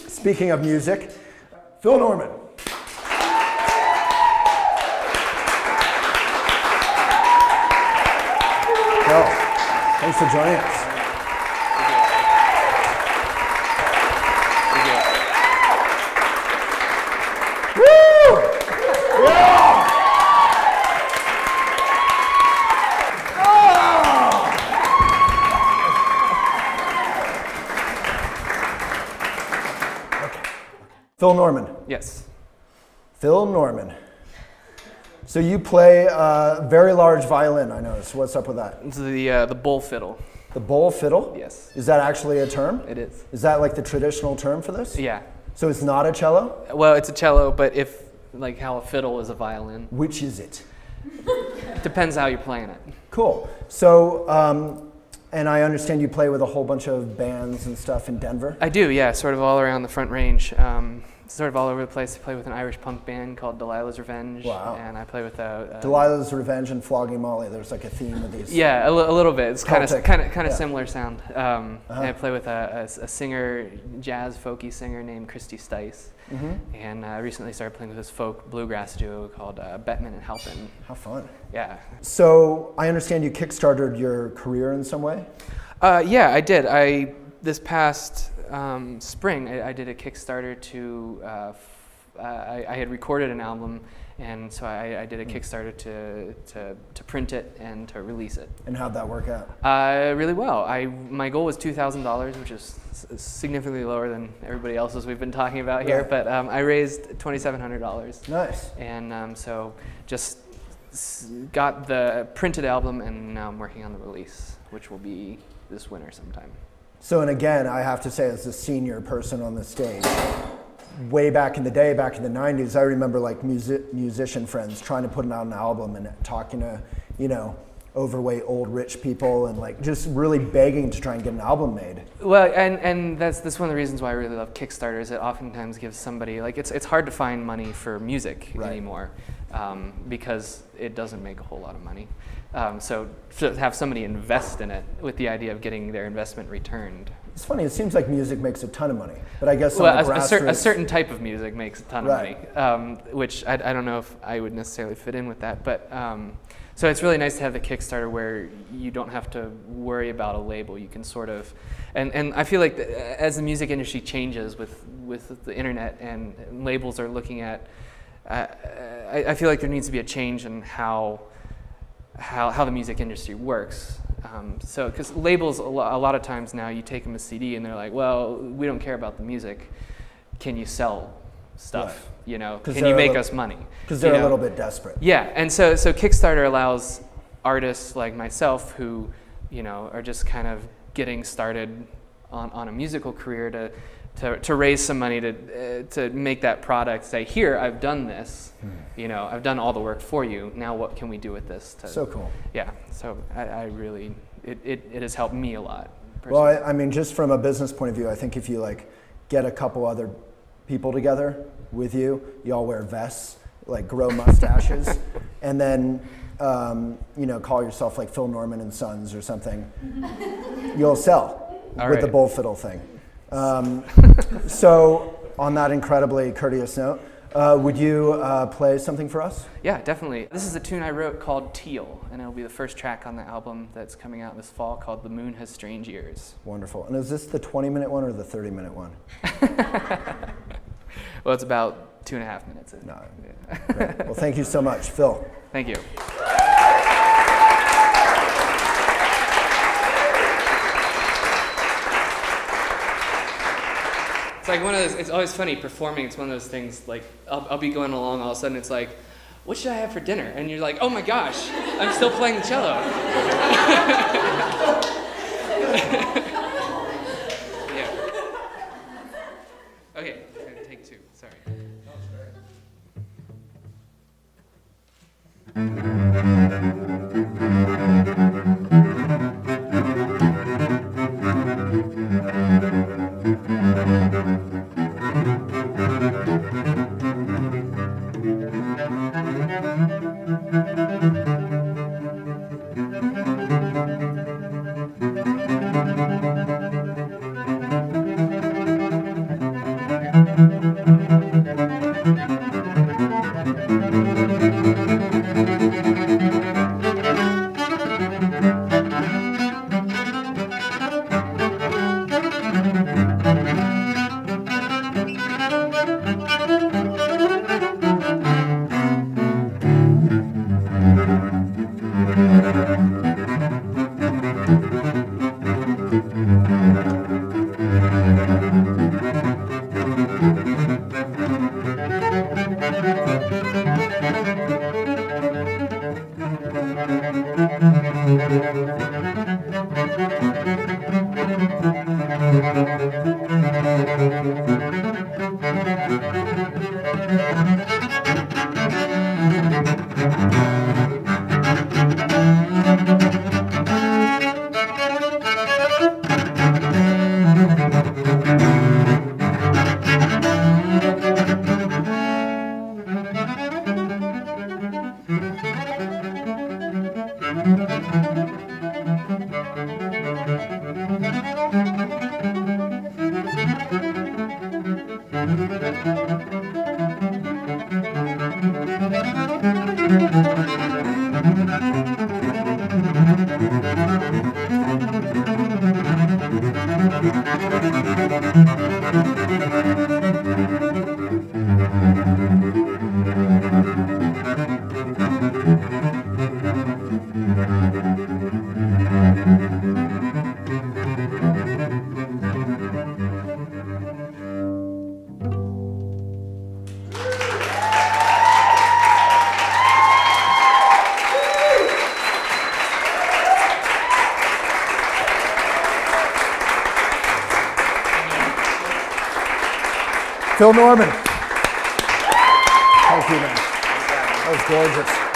Speaking of music, Phil Norman. Phil, thanks for joining us. Phil Norman. Yes. Phil Norman. So you play a very large violin, I noticed. What's up with that? It's the bowl fiddle. The bowl fiddle? Yes. Is that actually a term? It is. Is that like the traditional term for this? Yeah. So it's not a cello? Well, it's a cello, but if like how a fiddle is a violin. Which is it? Depends how you're playing it. Cool. So, and I understand you play with a whole bunch of bands and stuff in Denver? I do, yeah, sort of all around the Front Range. Sort of all over the place. I play with an Irish punk band called Delilah's Revenge. Wow. And I play with Delilah's Revenge and Flogging Molly. There's like a theme of these. Yeah, a little bit. It's kind of similar sound. And I play with a singer, jazz folky singer named Christy Stice. And I recently started playing with this folk bluegrass duo called Bettman and Halpin. How fun. Yeah. So I understand you kickstarted your career in some way? Yeah, I did. This past spring, I did a Kickstarter to, I had recorded an album, and so I did a Kickstarter to print it and to release it. And how'd that work out? Really well. My goal was $2,000, which is significantly lower than everybody else's we've been talking about here, but I raised $2,700. Nice. And so just got the printed album, and now I'm working on the release, which will be this winter sometime. So, and again, I have to say, as a senior person on the stage, way back in the day, back in the 90s, I remember like musician friends trying to put out an album and talking to, you know, overweight old rich people and like just really begging to try and get an album made. Well, and that's one of the reasons why I really love Kickstarters. It oftentimes gives somebody, like it's hard to find money for music anymore because it doesn't make a whole lot of money. So to have somebody invest in it with the idea of getting their investment returned. It's funny, it seems like music makes a ton of money, but I guess a certain type of music makes a ton of money, which I don't know if I would necessarily fit in with that, but so it's really nice to have the Kickstarter where you don't have to worry about a label. You can sort of, and I feel like as the music industry changes with the internet and labels are looking at, I feel like there needs to be a change in how the music industry works. So, because labels, a lot of times now, you take them a CD and they're like, well, we don't care about the music. Can you sell stuff? Right. You know, can you make us money? Because they're a little bit desperate. Yeah, and so Kickstarter allows artists like myself who, you know, are just kind of getting started on a musical career to raise some money to make that product. Say, here, I've done this. You know, I've done all the work for you. Now, what can we do with this? So cool. Yeah. So I really, it has helped me a lot. Personally. Well, I mean, just from a business point of view, I think if you like get a couple other people together with you, you all wear vests, like grow mustaches, and then you know, call yourself like Phil Norman and Sons or something. You'll sell with the bowl fiddle thing. So on that incredibly courteous note, would you play something for us? Yeah, definitely. This is a tune I wrote called Teal, and it'll be the first track on the album that's coming out this fall called The Moon Has Strange Ears. Wonderful. And is this the 20-minute one or the 30-minute one? Well, it's about 2.5 minutes. No. Great. Well, thank you so much, Phil. Thank you. It's like one of those, it's always funny performing. It's one of those things like I'll be going along, all of a sudden it's like, what should I have for dinner? And you're like, oh my gosh, I'm still playing the cello. Yeah. Okay, take two, sorry. Phil Norman. Thank you, man. That was gorgeous.